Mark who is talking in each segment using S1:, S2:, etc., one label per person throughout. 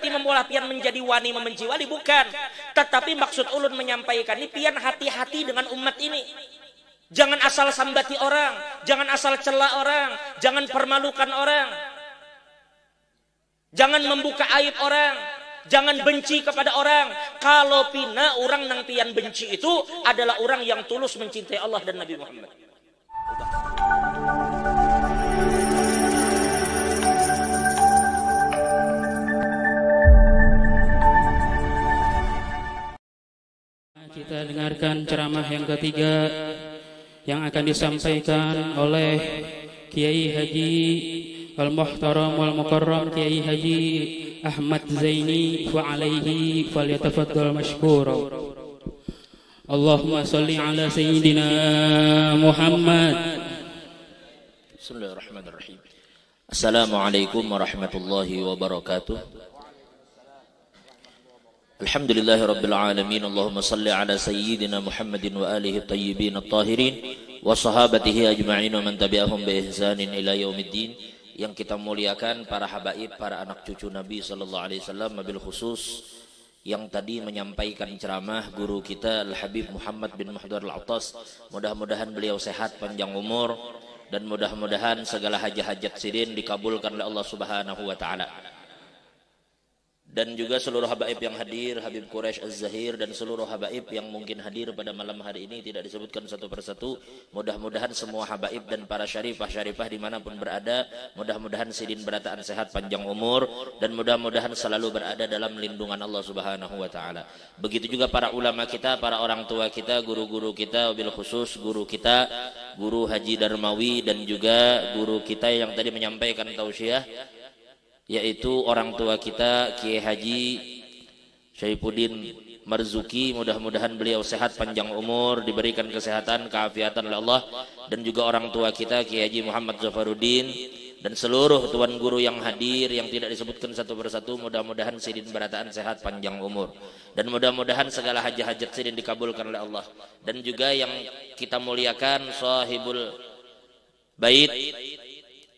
S1: berarti memolah pian menjadi wani membenci wali, bukan. Tetapi maksud ulun menyampaikan ini pian hati-hati dengan umat ini. Jangan asal sambati orang, jangan asal cela orang, jangan permalukan orang. Jangan membuka aib orang, jangan benci kepada orang. Kalau pina orang nang pian benci itu adalah orang yang tulus mencintai Allah dan Nabi Muhammad.
S2: Kita dengarkan ceramah yang ketiga yang akan disampaikan oleh Kiai Haji Al-Muhtaram wal-Mukarram Kiai Haji Ahmad Zaini wa alaihi falyatafaddal mashkura. Allahumma salli ala sayyidina Muhammad.
S3: Bismillahirrahmanirrahim. Assalamualaikum warahmatullahi wabarakatuh. Alhamdulillahi rabbil alamin. Allahumma salli ala sayyidina Muhammadin wa alihi tayyibin at-tahirin wa sahabatihi ajma'in wa man tabi'ahum bi ihsanin ila yaumiddin. Yang kita muliakan para habaib, para anak cucu Nabi sallallahu alaihi wasallam, wabil khusus yang tadi menyampaikan ceramah guru kita Al-Habib Muhammad bin Muhdar Al-Attas. Mudah-mudahan beliau sehat, panjang umur, dan mudah-mudahan segala hajat-hajat sidin dikabulkan oleh Allah Subhanahu wa taala. Dan juga seluruh habaib yang hadir, Habib Quraisy Az-Zahir, dan seluruh habaib yang mungkin hadir pada malam hari ini tidak disebutkan satu persatu. Mudah-mudahan semua habaib dan para syarifah-syarifah dimanapun berada, mudah-mudahan sidin berataan sehat, panjang umur, dan mudah-mudahan selalu berada dalam lindungan Allah Subhanahu wa taala. Begitu juga para ulama kita, para orang tua kita, guru-guru kita, wabil khusus guru kita, Guru Haji Darmawi, dan juga guru kita yang tadi menyampaikan tausiah, yaitu orang tua kita Kiai Haji Syaifuddin Marzuki. Mudah-mudahan beliau sehat, panjang umur, diberikan kesehatan, keafiatan oleh Allah. Dan juga orang tua kita Kiai Haji Muhammad Zafaruddin, dan seluruh tuan guru yang hadir yang tidak disebutkan satu persatu. Mudah-mudahan sidin berataan sehat, panjang umur, dan mudah-mudahan segala hajat-hajat sidin dikabulkan oleh Allah. Dan juga yang kita muliakan sahibul bait,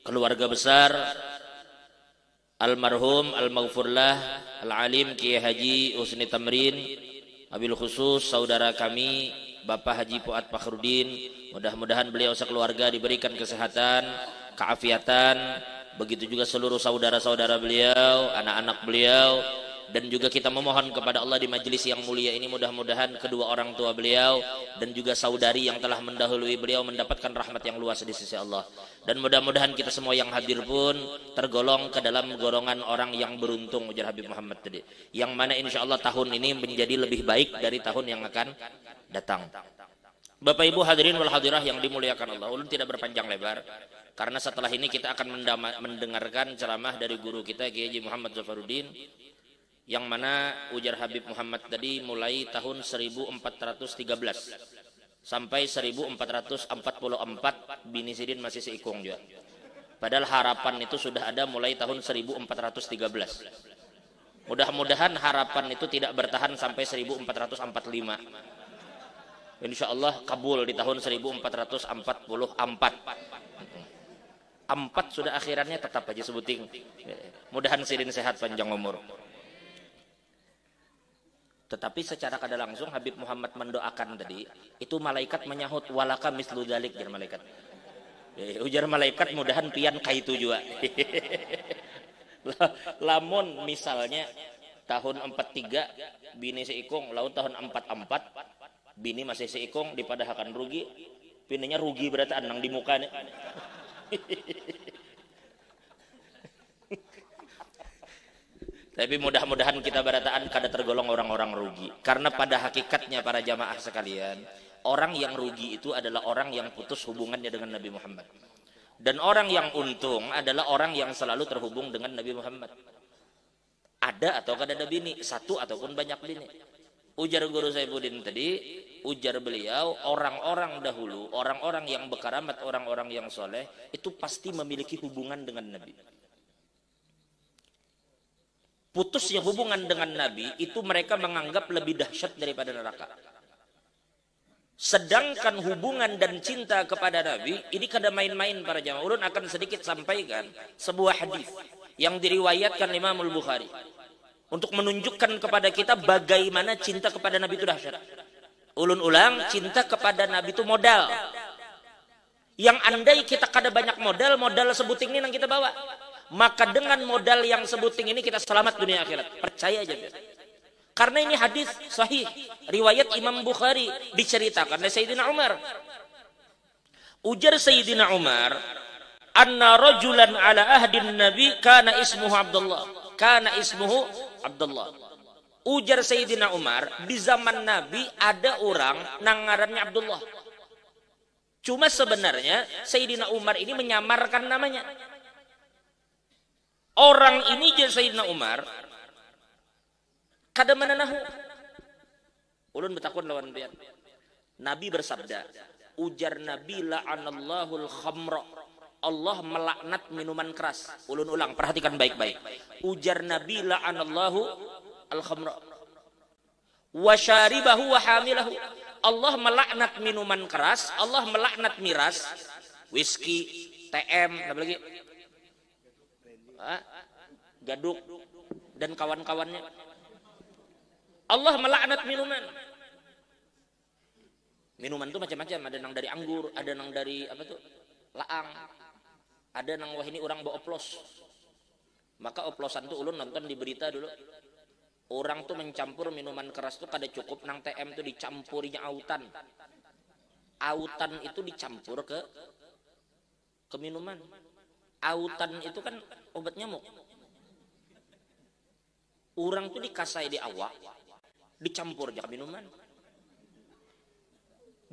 S3: keluarga besar almarhum al-maghfurlah al-alim Kiai Haji Husni Tamrin, wabil khusus saudara kami Bapak Haji Fuad Fakhruddin. Mudah-mudahan beliau sekeluarga diberikan kesehatan, keafiatan. Begitu juga seluruh saudara-saudara beliau, anak-anak beliau. Dan juga kita memohon kepada Allah di majelis yang mulia ini, mudah-mudahan kedua orang tua beliau dan juga saudari yang telah mendahului beliau mendapatkan rahmat yang luas di sisi Allah. Dan mudah-mudahan kita semua yang hadir pun tergolong ke dalam golongan orang yang beruntung, ujar Habib Muhammad tadi, yang mana insya Allah tahun ini menjadi lebih baik dari tahun yang akan datang. Bapak Ibu hadirin wal hadirah yang dimuliakan Allah, ulun tidak berpanjang lebar karena setelah ini kita akan mendengarkan ceramah dari guru kita Kiai Haji Muhammad Zafaruddin, yang mana ujar Habib Muhammad tadi mulai tahun 1413 sampai 1444 bini sidin masih seikung juga. Padahal harapan itu sudah ada mulai tahun 1413. Mudah-mudahan harapan itu tidak bertahan sampai 1445. Insya Allah kabul di tahun 1444. 4 sudah akhirannya tetap aja sebuting. Mudahan sidin sehat, panjang umur. Tetapi secara kada langsung Habib Muhammad mendoakan tadi, itu malaikat menyahut walaka mislu dzalik, jar malaikat. Ujar malaikat mudahan pian kaitu juga. Lamun misalnya tahun 43 bini seikung, lalu tahun 44 bini masih seikung, dipadahakan rugi, bininya rugi berarti anang di mukanya. Tapi mudah-mudahan kita berataan kada tergolong orang-orang rugi. Karena pada hakikatnya para jamaah sekalian, orang yang rugi itu adalah orang yang putus hubungannya dengan Nabi Muhammad. Dan orang yang untung adalah orang yang selalu terhubung dengan Nabi Muhammad. Ada atau kada ada bini, satu ataupun banyak bini. Ujar guru Saifuddin tadi, ujar beliau, orang-orang dahulu, orang-orang yang berkaramat, orang-orang yang soleh, itu pasti memiliki hubungan dengan Nabi. Putusnya hubungan dengan Nabi itu mereka menganggap lebih dahsyat daripada neraka. Sedangkan hubungan dan cinta kepada Nabi ini kada main-main para jamaah. Ulun akan sedikit sampaikan sebuah hadis yang diriwayatkan Imam Al-Bukhari.
S1: untuk menunjukkan kepada kita bagaimana cinta kepada Nabi itu dahsyat. Ulun ulang, cinta kepada Nabi itu modal. Yang andai kita kada banyak modal sebuting ini yang kita bawa. Maka dengan modal yang sebuting ini kita selamat dunia akhirat. Percaya aja. Karena ini hadis sahih. Riwayat Imam Bukhari diceritakan oleh Sayyidina Umar. Ujar Sayyidina Umar, anna rajulan ala ahdin Nabi kana ismuhu Abdullah. Kana ismuhu Abdullah. Ujar Sayyidina Umar, di zaman Nabi ada orang nangarannya Abdullah. Cuma sebenarnya Sayyidina Umar ini menyamarkan namanya. Orang ini jadi Sayyidina Umar kada mananahu. Ulun betakun lawan biar. Nabi bersabda, ujar Nabi la'anallahul khamra. Allah melaknat minuman keras. Ulun ulang, perhatikan baik-baik. Ujar Nabi la'anallahu al-khamra. Wa syaribahu wa hamilahu. Allah melaknat minuman keras, Allah melaknat miras, whisky, TM, apa lagi? Gaduk dan kawan-kawannya. Allah melaknat minuman. Minuman itu macam-macam, ada yang dari anggur, ada yang dari apa tuh? Laang. Ada yang wah ini orang bawa oplos. Maka oplosan tuh ulun nonton di berita dulu. Orang tuh mencampur minuman keras tuh kada cukup nang TM tuh dicampurinya autan. Autan itu dicampur ke minuman. Autan itu kan obat nyamuk. Orang tuh dikasai di awak, dicampur aja ke minuman.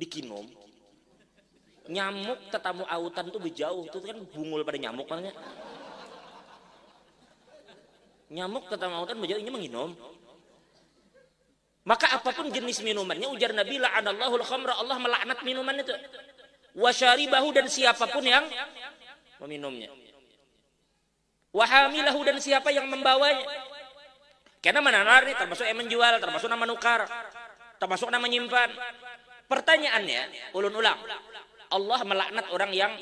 S1: Dikinom. Nyamuk tetamu autan tuh berjauh, itu kan bungul pada nyamuk makanya. Nyamuk tetamu autan berjauh, ini menginum. Maka apapun jenis minumannya, ujar Nabi la'anallahul khamra, Allah melaknat minuman itu. Wa syaribahu, dan siapapun yang meminumnya. Wa hamilahu, dan siapa yang membawanya. Karena mana ini termasuk yang menjual, termasuk nama nukar, termasuk nama menyimpan. Pertanyaannya, ulun ulang. Allah melaknat orang yang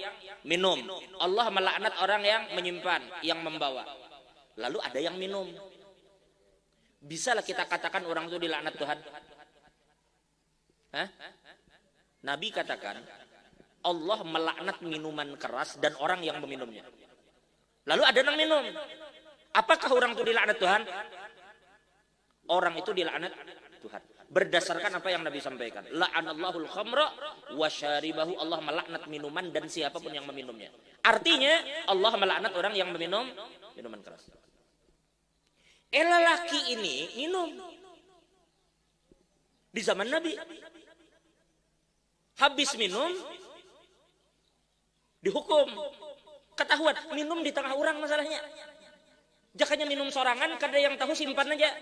S1: minum. Allah melaknat orang yang menyimpan, yang membawa. Lalu ada yang minum. Bisalah kita katakan orang itu dilaknat Tuhan? Hah? Nabi katakan, Allah melaknat minuman keras dan orang yang meminumnya. Lalu ada yang minum. Apakah orang itu dilaknat Tuhan? Orang itu dilaknat Tuhan. Berdasarkan apa yang Nabi sampaikan. La'anallahul khamra wa syaribahu. Allah melaknat minuman dan siapapun yang meminumnya. Artinya Allah melaknat orang yang meminum minuman keras. Lelaki ini minum di zaman Nabi. Habis minum dihukum. Ketahuan minum di tengah orang masalahnya. Jakanya minum sorangan, kada yang tahu simpan aja.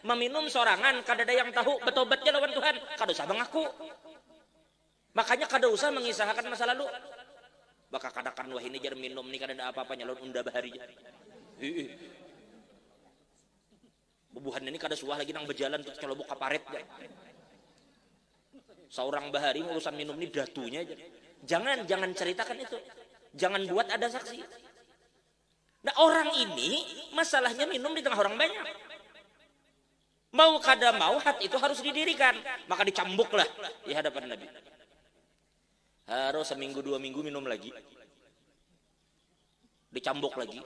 S1: Meminum sorangan, kada ada yang tahu betobatnya lawan Tuhan. Kada usah mengaku. Makanya kada usah mengisahkan masa lalu. Baka kadakan wah ini jar minum nih kada ada apa-apanya lawan unda bahari. Bubuhan ini kada suah lagi nang berjalan terus nyelobok kaparet. Seorang bahari urusan minum ini datunya aja. Jangan ceritakan itu. Jangan buat ada saksi. Nah orang ini masalahnya minum di tengah orang banyak. Mau kada mau had itu harus didirikan. Maka dicambuklah di hadapan Nabi. Harus seminggu 2 minggu minum lagi. Dicambuk lagi.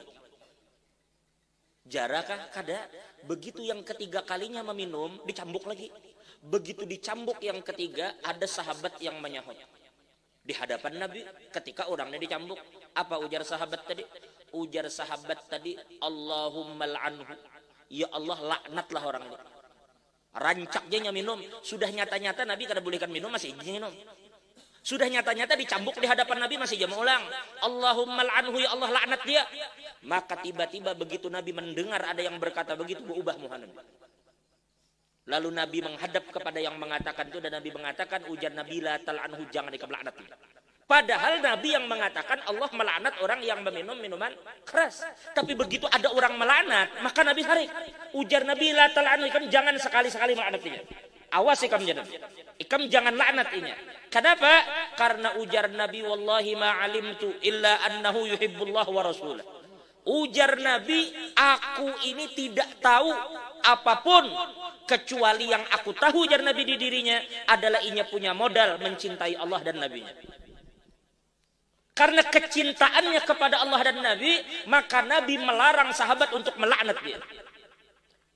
S1: Jarakah? Kada. Begitu yang ketiga kalinya meminum, dicambuk lagi. Begitu dicambuk yang ketiga, ada sahabat yang menyahut. Di hadapan Nabi ketika orangnya dicambuk. Apa ujar sahabat tadi? Ujar sahabat tadi, Allahumma la'anhu. Ya Allah laknatlah orang ini. Rancaknya minum. Sudah nyata-nyata Nabi kada bolehkan minum, masih izin minum. Sudah nyata-nyata dicambuk di hadapan Nabi, masih jam ulang. Allahumma la'anhu, ya Allah laknat dia. Maka tiba-tiba begitu Nabi mendengar ada yang berkata begitu, berubah Muhammad. Lalu Nabi menghadap kepada yang mengatakan itu, dan Nabi mengatakan, ujar Nabi la tal'anhu, jangan dikabelaknat. Padahal Nabi yang mengatakan Allah melaknat orang yang meminum minuman keras. Tapi begitu ada orang melaknat, maka Nabi tarik. Ujar Nabi la tal'anhu, ikam jangan sekali-sekali melaknatinya. Awas ikam jangan. Ikam jangan laknatinya. Kenapa? Karena ujar Nabi wallahi ma alimtu illa annahu yuhibbullah wa rasulah. Ujar Nabi, aku ini tidak tahu apapun kecuali yang aku tahu, ujar Nabi, di dirinya adalah ia punya modal mencintai Allah dan Nabi-Nya. Karena kecintaannya kepada Allah dan Nabi, maka Nabi melarang sahabat untuk melaknat dia.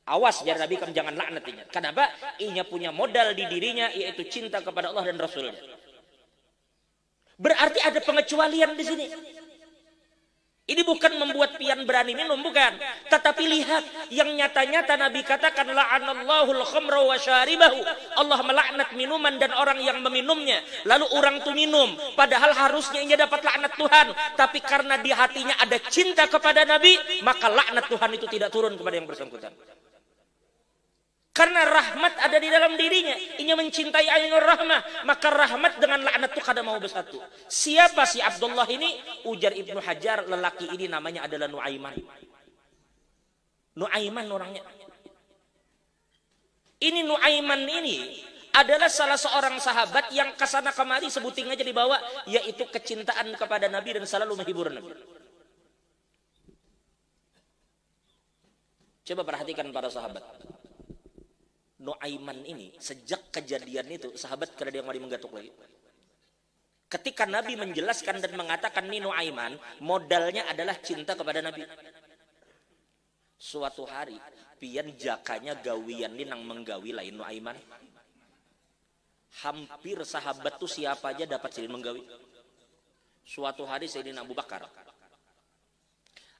S1: Awas, ujar Nabi, kamu jangan laknat dia. Kenapa? Ia punya modal di dirinya, yaitu cinta kepada Allah dan Rasulnya. Berarti ada pengecualian di sini. Ini bukan membuat pian berani minum, bukan. Tetapi lihat, yang nyata-nyata Nabi katakan, la'anallahul khamra wa syaribahu. Allah melaknat minuman dan orang yang meminumnya. Lalu orang itu minum, padahal harusnya ia dapat laknat Tuhan. Tapi karena di hatinya ada cinta kepada Nabi, maka laknat Tuhan itu tidak turun kepada yang bersangkutan. Karena rahmat ada di dalam dirinya, ia mencintai ainur rahmah, maka rahmat dengan laknat itu kada mau bersatu. Siapa si Abdullah ini? Ujar Ibnu Hajar, lelaki ini namanya adalah Nuaiman. Nuaiman orangnya. Ini Nuaiman ini adalah salah seorang sahabat yang kesana kemari sebuting aja dibawa, yaitu kecintaan kepada Nabi dan selalu menghibur Nabi. Coba perhatikan para sahabat. Nuaiman ini sejak kejadian itu sahabat kada ada yang mau menggatuk lagi. Ketika Nabi menjelaskan dan mengatakan ini Nuaiman modalnya adalah cinta kepada Nabi. Suatu hari pian jakanya gawian ini nang menggawi lain Nuaiman. Hampir sahabat tuh siapa aja dapat silin menggawi. Suatu hari Sayyidina Abu Bakar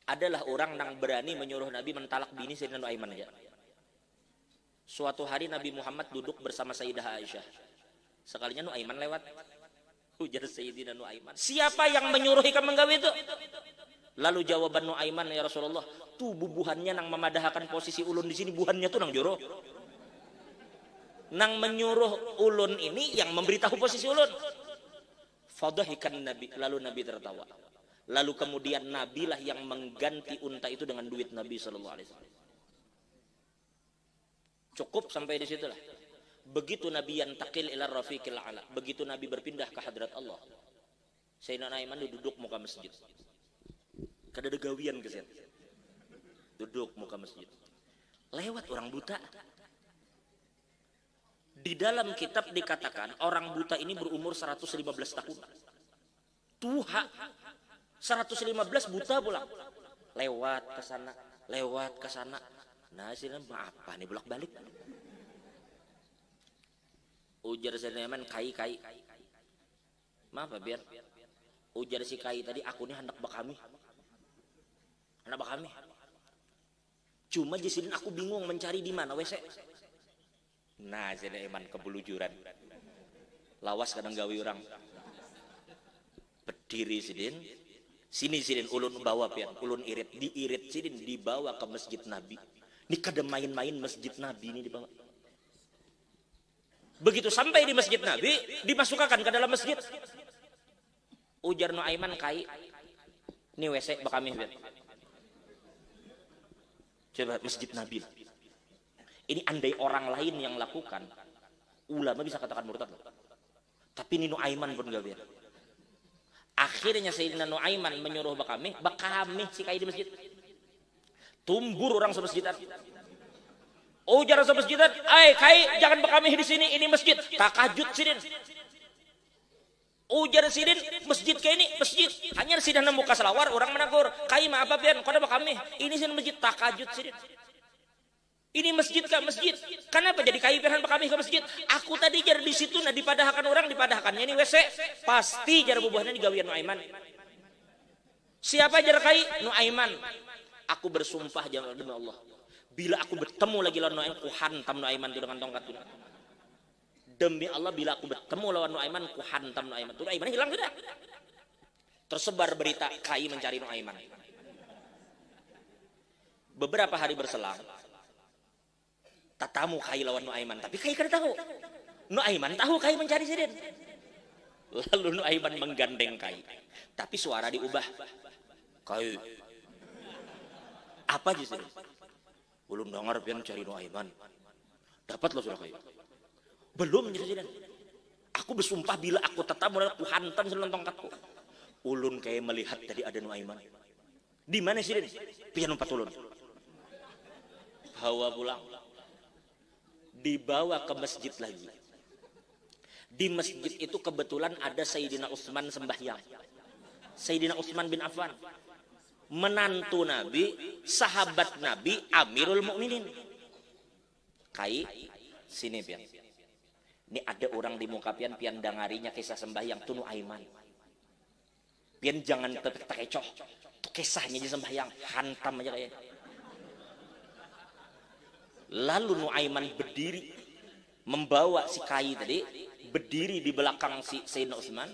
S1: adalah orang nang berani menyuruh Nabi mentalak bini Sayyidina Nuaiman aja. Suatu hari Nabi Muhammad duduk bersama Sayyidah Aisyah. Sekalinya Nuaiman lewat. Ujar Sayyidina Nuaiman, siapa yang menyuruh ikan menggawi itu? Lalu jawaban Nuaiman, ya Rasulullah, tuh bubuhannya nang memadahkan posisi ulun di sini, buhannya tuh nang joro. Nang menyuruh ulun ini yang memberitahu posisi ulun. Fadahikan Nabi, lalu Nabi tertawa. Lalu kemudian Nabi lah yang mengganti unta itu dengan duit Nabi sallallahu alaihi wasallam. Cukup sampai di situlah. Begitu Nabi yantakil ila rafiqil ala, begitu Nabi berpindah ke hadrat Allah, Sayyidina Nuaiman duduk muka masjid. Kada ada gawian ke situ. Duduk muka masjid. Lewat orang buta. Di dalam kitab dikatakan orang buta ini berumur 115 tahun. Tuha 115 buta pula. Lewat ke sana, lewat ke sana. Nah, sini apa nih bolak-balik? Ujar Sayyidina Nuaiman, kai. Maaf biar. Ujar si kai tadi, aku nih hendak bakami. Hendak bakami. Cuma di sini aku bingung mencari di mana WC. Nah, Sayyidina Nuaiman kebelujuran. Lawas kadang gawi orang. Berdiri sidin. Sini sidin ulun bawa pian, ulun irit, diirit sidin dibawa ke masjid Nabi. Ini kada main-main masjid Nabi ini dibawa. Begitu sampai di masjid Nabi, dimasukkan ke dalam masjid. Ujar Nuaiman, kai, ini WC bakami. Coba masjid Nabi. Ini andai orang lain yang lakukan, ulama bisa katakan murtad. Tapi ini Nuaiman pun gak biar. Akhirnya Sayyidina Nuaiman menyuruh bakami si kai di masjid. Tumbur orang semasjidan. Ujar semasjidan, kai jangan bakami di sini, ini masjid. Takajud sidin. Ujar sidin, masjid kayak ini, masjid. Hanya sidin muka selawar, orang menegur, kai maaf pian, kau ada bakami. Ini sini masjid, takajud sidin. Ini masjid kah masjid? Kenapa jadi kai pian bakami ke masjid? Aku tadi jar di situ, nah dipadahkan orang, dipadahkannya ini WC. Pasti jar bubuhannya digawian Nuaiman. Siapa jar kai? Nuaiman. Aku bersumpah jangan demi Allah, bila aku bertemu lagi lawan Nuaiman, ku hantam Nuaiman itu dengan tongkat itu. Demi Allah, bila aku bertemu lawan Nuaiman, ku hantam Nuaiman. Tuh Nuaiman hilang sudah. Tersebar berita kai mencari Nuaiman. Beberapa hari berselang, tatamu kai lawan Nuaiman, tapi kai kada tahu. Nuaiman tahu kai mencari sidin. Lalu Nuaiman menggandeng kai, tapi suara diubah. Kai, apa aja sih? Belum dengar pian cari Nuaiman. Dapat lo sudah kayak. Belum jadi. Aku bersumpah bila aku tetap mulai aku hantam selon tongkatku. Ulun kayak melihat tadi ada Nuaiman. Di mana sih ini? Pian numpat ulun. Bawa pulang. Dibawa ke masjid lagi. Di masjid itu kebetulan ada Sayyidina Utsman sembahyang. Sayyidina Utsman bin Affan, menantu Nabi, sahabat Nabi, Amirul Mukminin. Kai, sini pian. Ini ada orang di muka pian dangarinya kisah sembahyang tu Nuaiman. Pian jangan terkecoh. Kisahnya di sembahyang, hantam aja kayak. Lalu Nuaiman berdiri membawa si Kai tadi, berdiri di belakang si Sayyidina Utsman.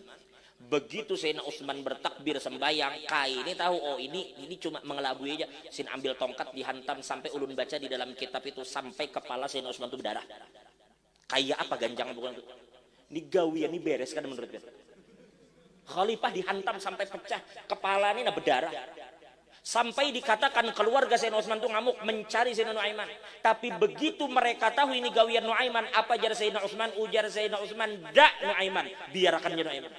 S1: Begitu Sayyidina Utsman bertakbir sembahyang, Kai ini tahu, oh ini cuma mengelabui aja. Sin ambil tongkat dihantam sampai ulun baca di dalam kitab itu sampai kepala Sayyidina Utsman itu berdarah. Kayak apa ganjangan bukan itu? Ini gawian ini beres kan menurut dia. Khalifah dihantam sampai pecah, kepala ini berdarah. Sampai dikatakan keluarga Sayyidina Utsman itu ngamuk mencari Sayyidina Nuaiman. Tapi begitu mereka tahu ini gawian Nuaiman, apa jar Sayyidina Utsman? Ujar Sayyidina Utsman, "Da Nuaiman, biarkan dia Nuaiman."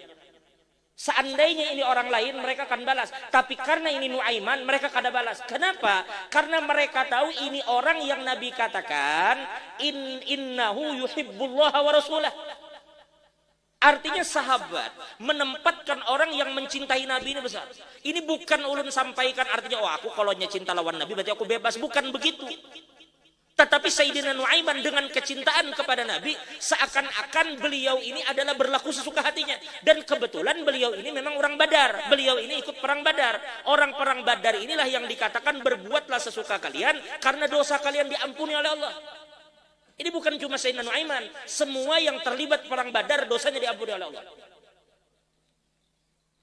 S1: Seandainya ini orang lain mereka akan balas, tapi karena ini Nuaiman mereka kada balas. Kenapa? Karena mereka tahu ini orang yang Nabi katakan innahu yuhibbullah wa rasulah. Artinya sahabat menempatkan orang yang mencintai Nabi ini besar. Ini bukan ulun sampaikan artinya, oh aku kalau cinta lawan Nabi berarti aku bebas. Bukan begitu. Tetapi Sayyidina Nuaiman dengan kecintaan kepada Nabi, seakan-akan beliau ini adalah berlaku sesuka hatinya. Dan kebetulan beliau ini memang orang Badar. Beliau ini ikut perang Badar. Orang perang Badar inilah yang dikatakan berbuatlah sesuka kalian karena dosa kalian diampuni oleh Allah. Ini bukan cuma Sayyidina Nuaiman, semua yang terlibat perang Badar dosanya diampuni oleh Allah.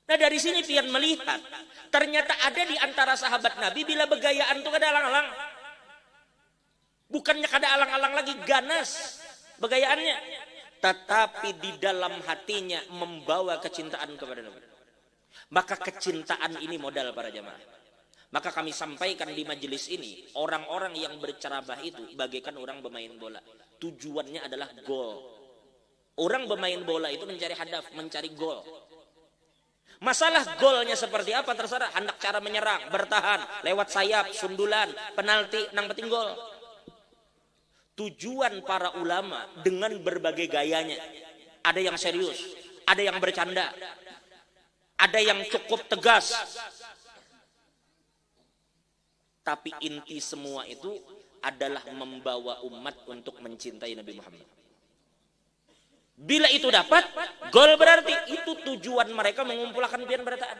S1: Nah dari sini pian melihat, ternyata ada di antara sahabat Nabi bila begayaan itu kada alang-alang. Bukannya kada alang-alang lagi, ganas begayaannya. Tetapi di dalam hatinya membawa kecintaan kepada Nabi. Maka kecintaan ini modal para jamaah. Maka kami sampaikan di majelis ini, orang-orang yang berceramah itu bagaikan orang bermain bola. Tujuannya adalah gol. Orang bermain bola itu mencari hadaf, mencari gol. Masalah golnya seperti apa terserah. Hendak cara menyerang, bertahan, lewat sayap, sundulan, penalti, nang penting gol. Tujuan para ulama dengan berbagai gayanya. Ada yang serius, ada yang bercanda, ada yang cukup tegas. Tapi inti semua itu adalah membawa umat untuk mencintai Nabi Muhammad. Bila itu dapat, gol berarti itu tujuan mereka mengumpulkan pian berataan.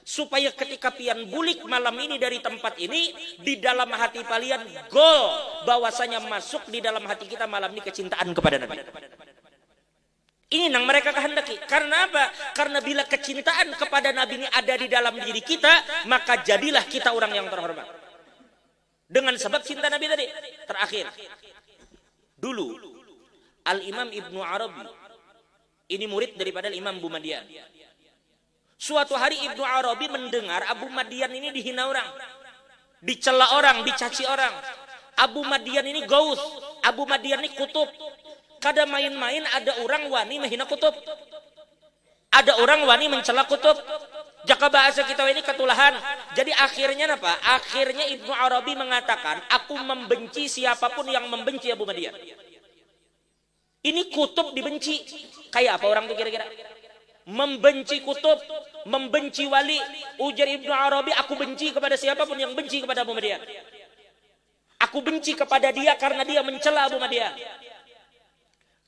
S1: Supaya ketika pian bulik malam ini dari tempat ini, di dalam hati kalian gol bahwasanya masuk di dalam hati kita malam ini kecintaan kepada Nabi. Ini yang mereka kehendaki. Karena apa? Karena bila kecintaan kepada Nabi ini ada di dalam diri kita, maka jadilah kita orang yang terhormat. Dengan sebab cinta Nabi tadi. Terakhir, dulu Al-Imam Ibnu Arabi, ini murid daripada Imam Abu Madian. Suatu hari Ibnu Arabi mendengar Abu Madian ini dihina orang, dicela orang, dicaci orang. Abu Madian ini gaus, Abu Madian ini kutub. Kada main-main ada orang wani menghina kutub. Ada orang wani mencela kutub. Jaka bahasa kita ini ketulahan. Jadi akhirnya apa? Akhirnya Ibnu Arabi mengatakan, aku membenci siapapun yang membenci Abu Madian. Ini kutub dibenci. Kayak apa orang tuh kira-kira? Membenci kutub, membenci wali. Ujar Ibnu Arabi, aku benci kepada siapapun yang benci kepada Abu Madian. Aku benci kepada dia karena dia mencela Abu Madian.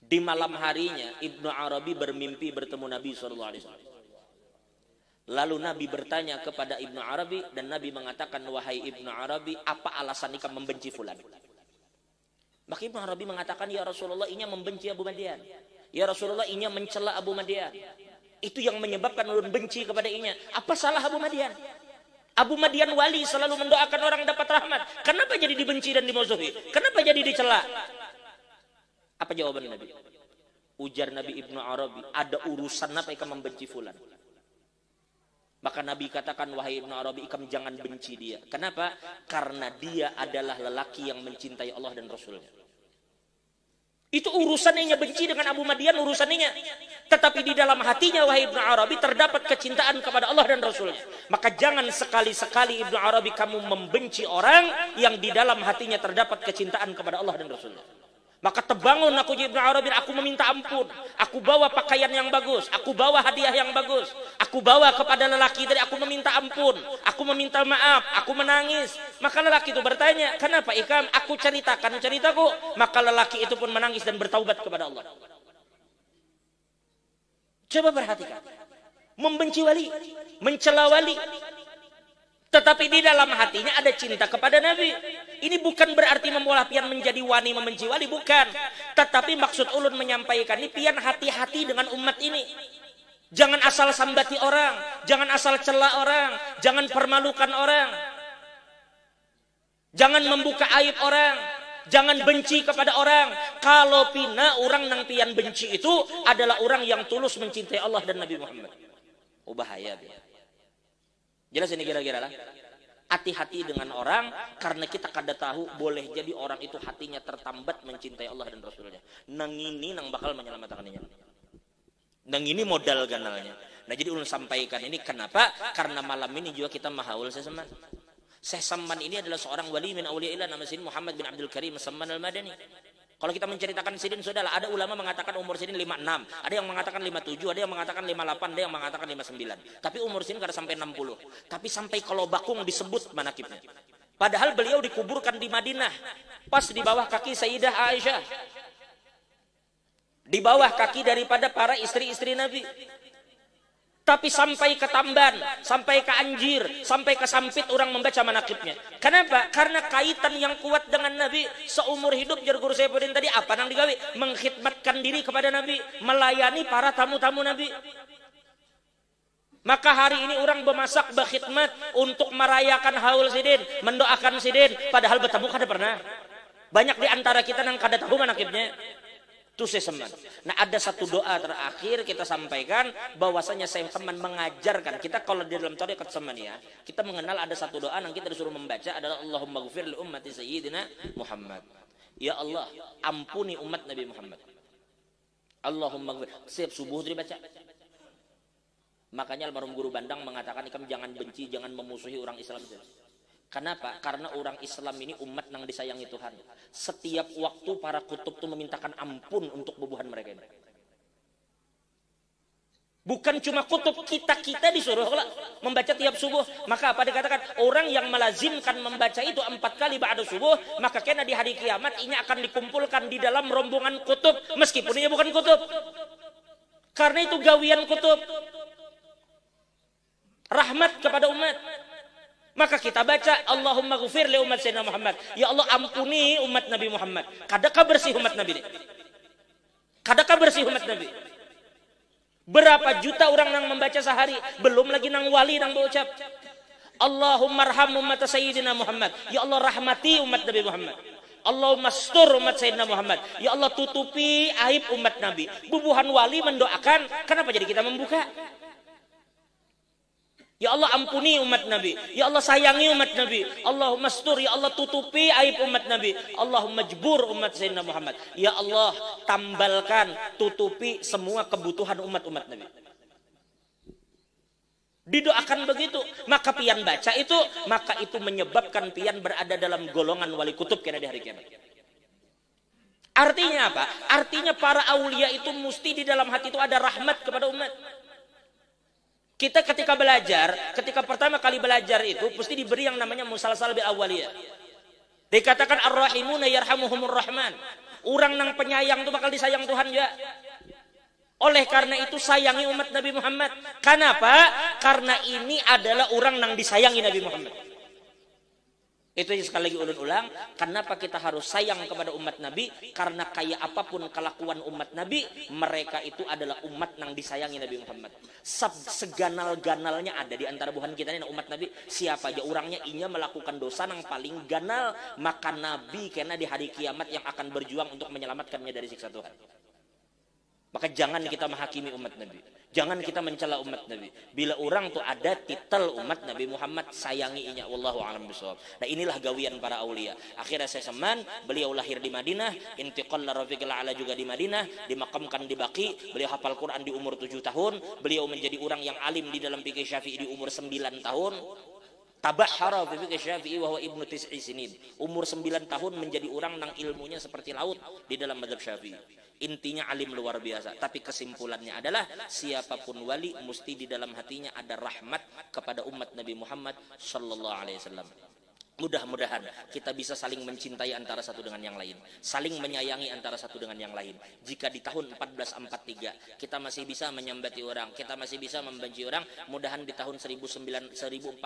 S1: Di malam harinya Ibnu Arabi bermimpi bertemu Nabi SAW. Lalu Nabi bertanya kepada Ibnu Arabi, dan Nabi mengatakan, wahai Ibnu Arabi, apa alasan kamu membenci fulan? Maka Ibnu Arabi mengatakan, ya Rasulullah, inya membenci Abu Madian. Ya Rasulullah, inya mencela Abu Madian. Itu yang menyebabkan ulun benci kepada inya. Apa salah Abu Madian? Abu Madian wali, selalu mendoakan orang dapat rahmat. Kenapa jadi dibenci dan dimusuhi? Kenapa jadi dicela? Apa jawaban Nabi? Ujar Nabi Ibnu Arabi, ada urusan apa ikam membenci fulan? Maka Nabi katakan, wahai Ibnu Arabi, ikam jangan benci dia. Kenapa? Karena dia adalah lelaki yang mencintai Allah dan Rasulnya. Itu urusannya benci dengan Abu Madian, urusannya. Tetapi di dalam hatinya wahai Ibnu Arabi terdapat kecintaan kepada Allah dan Rasulnya. Maka jangan sekali-sekali Ibnu Arabi kamu membenci orang yang di dalam hatinya terdapat kecintaan kepada Allah dan Rasulnya. Maka terbangun aku Ibnu Arabi, aku meminta ampun, aku bawa pakaian yang bagus, aku bawa hadiah yang bagus, aku bawa kepada lelaki tadi, aku meminta ampun, aku meminta maaf, aku menangis. Maka lelaki itu bertanya, kenapa Ikam? Aku ceritakan ceritaku. Maka lelaki itu pun menangis dan bertaubat kepada Allah. Coba perhatikan, membenci wali, mencela wali, tetapi di dalam hatinya ada cinta kepada Nabi. Ini bukan berarti memulai pian menjadi wani membenci wali, bukan. Tetapi maksud ulun menyampaikan ini, pian hati-hati dengan umat ini. Jangan asal sambati orang, jangan asal cela orang, jangan permalukan orang, jangan membuka aib orang, jangan benci kepada orang. Kalau pina orang nang pian benci itu adalah orang yang tulus mencintai Allah dan Nabi Muhammad. Oh bahaya dia. Jelas ini kira-kira lah. Hati-hati dengan orang, karena kita kada tahu boleh jadi orang itu hatinya tertambat mencintai Allah dan Rasulnya. Nang ini nang bakal menyelamatkan ini. Nang ini modal ganalnya. Nah jadi ulun sampaikan ini kenapa? Karena malam ini juga kita mahaul seseman. Seseman ini adalah seorang wali min auliyaillah nama Sayyidina Muhammad bin Abdul Karim As-Samman Al-Madani. Kalau kita menceritakan Sidin, saudara, ada ulama mengatakan umur Sidin 56, ada yang mengatakan 57, ada yang mengatakan 58, ada yang mengatakan 59. Tapi umur Sidin kada sampai 60. Tapi sampai kalau bakung disebut manakibnya. Padahal beliau dikuburkan di Madinah, pas di bawah kaki Sayyidah Aisyah. Di bawah kaki daripada para istri-istri Nabi. Tapi sampai ke Tamban, sampai ke Anjir, sampai ke Sampit orang membaca manakibnya. Kenapa? Karena kaitan yang kuat dengan Nabi. Seumur hidup jar guru Saifuddin tadi apa nang digawe? Mengkhidmatkan diri kepada Nabi, melayani para tamu-tamu Nabi. Maka hari ini orang bermasak, berkhidmat untuk merayakan haul Sidin, mendoakan Sidin, padahal bertemu kada pernah. Banyak di antara kita yang kada tahu manakibnya. Itu seseman. Nah ada satu doa terakhir kita sampaikan, bahwasanya seseman mengajarkan kita kalau di dalam tarekat seman ya, kita mengenal ada satu doa yang kita disuruh membaca adalah Allahumma ghfir li ummati sayyidina Muhammad. Ya Allah, ampuni umat Nabi Muhammad. Allahumma ghfir. Setiap subuh dibaca. Makanya almarhum guru Bandang mengatakan ikam jangan benci, jangan memusuhi orang Islam. Kenapa? Karena orang Islam ini umat yang disayangi Tuhan. Setiap waktu para kutub itu memintakan ampun untuk bubuhan mereka ini. Bukan cuma kutub, kita disuruh membaca tiap subuh. Maka apa dikatakan? Orang yang melazimkan membaca itu 4 kali ba'da subuh, maka kena di hari kiamat ini akan dikumpulkan di dalam rombongan kutub, meskipun ini bukan kutub. Karena itu gawian kutub. Rahmat kepada umat. Maka kita baca Allahumma ghfir li umat Sayyidina Muhammad. Ya Allah ampuni umat Nabi Muhammad. Kadakah bersih umat Nabi ini? Kadakah bersih umat Nabi? Berapa juta orang yang membaca sehari, belum lagi nang wali nang berucap Allahumma arham umat Sayyidina Muhammad. Ya Allah rahmati umat Nabi Muhammad. Allahumma astur umat Sayyidina Muhammad. Ya Allah tutupi aib umat Nabi. Bubuhan wali mendoakan, kenapa jadi kita membuka? Ya Allah ampuni umat Nabi. Ya Allah sayangi umat Nabi. Allahumma astur, ya Allah tutupi aib umat Nabi. Allahumma jbur umat Sayyidina Muhammad. Ya Allah tambalkan, tutupi semua kebutuhan umat-umat Nabi. Didoakan begitu, maka pian baca itu, maka itu menyebabkan pian berada dalam golongan wali kutub kena di hari kiamat. Artinya apa? Artinya para aulia itu mesti di dalam hati itu ada rahmat kepada umat. Kita ketika belajar, ketika pertama kali belajar itu pasti diberi yang namanya musalsal bil awaliyah. Dikatakan ar-rahimuna yarhamuhumur rahman. Orang yang penyayang itu bakal disayang Tuhan ya. Oleh karena itu sayangi umat Nabi Muhammad. Kenapa? Karena ini adalah orang yang disayangi Nabi Muhammad. Itu sekali lagi ulun ulang, kenapa kita harus sayang kepada umat Nabi? Karena kayak apapun kelakuan umat Nabi, mereka itu adalah umat yang disayangi Nabi Muhammad. Seganal-ganalnya ada di antara buhan kita ini umat Nabi. Siapa aja orangnya inya melakukan dosa yang paling ganal, maka Nabi kena di hari kiamat yang akan berjuang untuk menyelamatkannya dari siksa Tuhan. Maka jangan kita menghakimi umat Nabi. Jangan kita mencela umat Nabi. Bila orang tuh ada titel umat Nabi Muhammad, sayanginya. Wallahu a'lam bishawab. Nah inilah gawian para aulia. Akhirnya saya seman, beliau lahir di Madinah, intiqal rafiqil a'la juga di Madinah, dimakamkan di Baqi, beliau hafal Quran di umur 7 tahun, beliau menjadi orang yang alim di dalam fikih Syafi'i di umur 9 tahun. Tabahhara fi fikih Syafi'i wa huwa ibnu tis'i sinin. Umur 9 tahun menjadi orang yang ilmunya seperti laut di dalam mazhab Syafi'i. Intinya alim luar biasa. Tapi kesimpulannya adalah siapapun wali mesti di dalam hatinya ada rahmat kepada umat Nabi Muhammad sallallahu alaihi wasallam. Mudah-mudahan kita bisa saling mencintai antara satu dengan yang lain, saling menyayangi antara satu dengan yang lain. Jika di tahun 1443 kita masih bisa menyambati orang, kita masih bisa membenci orang, mudahan di tahun 1444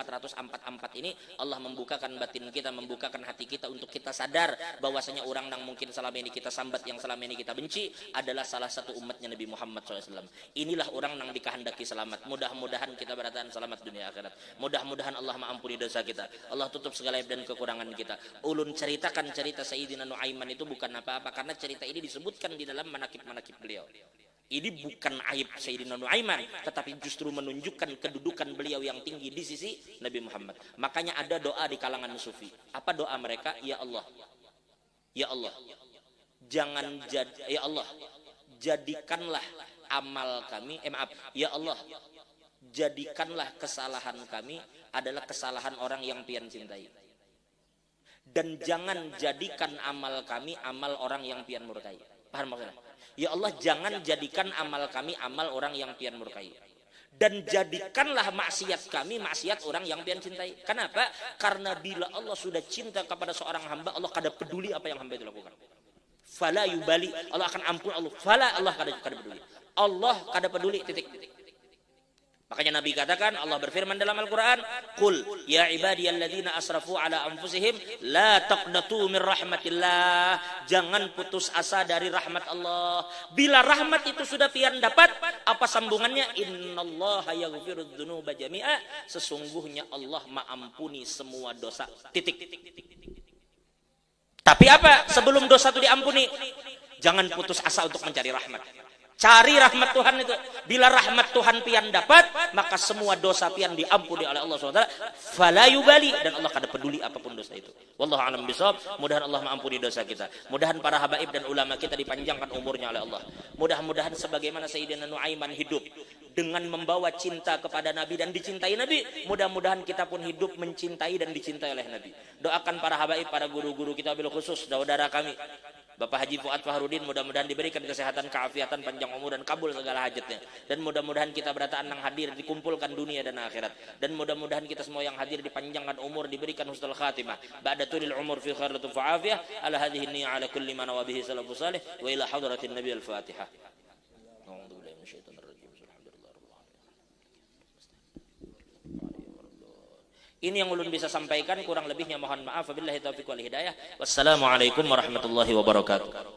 S1: ini Allah membukakan batin kita, membukakan hati kita untuk kita sadar bahwasanya orang yang mungkin selama ini kita sambat, yang selama ini kita benci adalah salah satu umatnya Nabi Muhammad SAW. Inilah orang yang dikehendaki selamat. Mudah-mudahan kita bertahan selamat dunia akhirat. Mudah-mudahan Allah mengampuni dosa kita. Allah tutup segala dan kekurangan kita. Ulun ceritakan cerita Sayyidina Nuaiman itu bukan apa-apa, karena cerita ini disebutkan di dalam manakib-manakib beliau. Ini bukan aib Sayyidina Nuaiman, tetapi justru menunjukkan kedudukan beliau yang tinggi di sisi Nabi Muhammad. Makanya ada doa di kalangan sufi. Apa doa mereka? Ya Allah, ya Allah, ya Allah, jadikanlah amal kami, ya Allah, jadikanlah kesalahan kami adalah kesalahan orang yang pian cintai. Dan jangan jadikan amal kami amal orang yang pian murkai. Paham maksudnya? Ya Allah, jangan jadikan amal kami amal orang yang pian murkai. Dan jadikanlah maksiat kami maksiat orang yang pian cintai. Kenapa? Karena bila Allah sudah cinta kepada seorang hamba, Allah kada peduli apa yang hamba itu lakukan. Fala yubali, Allah akan ampun. Allah kada peduli. Allah kada peduli, titik. Makanya Nabi katakan, Allah berfirman dalam Al-Quran, Qul ya ibadiyalladzina asrafu ala anfusihim la taqnatu min rahmatillah. Jangan putus asa dari rahmat Allah. Bila rahmat itu sudah pian dapat, apa sambungannya? Innallaha yaghfirudz dzunuba jami'a. Sesungguhnya Allah mengampuni semua dosa. Titik. Tapi apa? Sebelum dosa itu diampuni, jangan putus asa untuk mencari rahmat. Cari rahmat Tuhan itu. Bila rahmat Tuhan pian dapat, maka semua dosa pian diampuni oleh Allah SWT. Fala yubali, dan Allah kada peduli apapun dosa itu. Wallahu a'lam bishawab. Mudahan Allah mengampuni dosa kita. Mudahan para habaib dan ulama kita dipanjangkan umurnya oleh Allah. Mudah-mudahan sebagaimana Sayyidina Nuaiman hidup dengan membawa cinta kepada Nabi dan dicintai Nabi, mudah-mudahan kita pun hidup mencintai dan dicintai oleh Nabi. Doakan para habaib, para guru-guru kita, bil khusus saudara kami Bapak Haji Fuad Fahrudin, mudah-mudahan diberikan kesehatan, keafiatan, panjang umur dan kabul segala hajatnya. Dan mudah-mudahan kita berataan yang hadir dikumpulkan dunia dan akhirat. Dan mudah-mudahan kita semua yang hadir dipanjangkan umur, diberikan husnul khatimah. Ba'da tulil umur fi khairatin fa'afiyah. Ala hadhihi ni'a ala kulli man wa bihi salafus salih wa ila hadratin Nabi al-Fatihah. Ini yang ulun bisa sampaikan, kurang lebihnya mohon maaf. Wabillahi taufiq wal hidayah. Wassalamualaikum warahmatullahi wabarakatuh.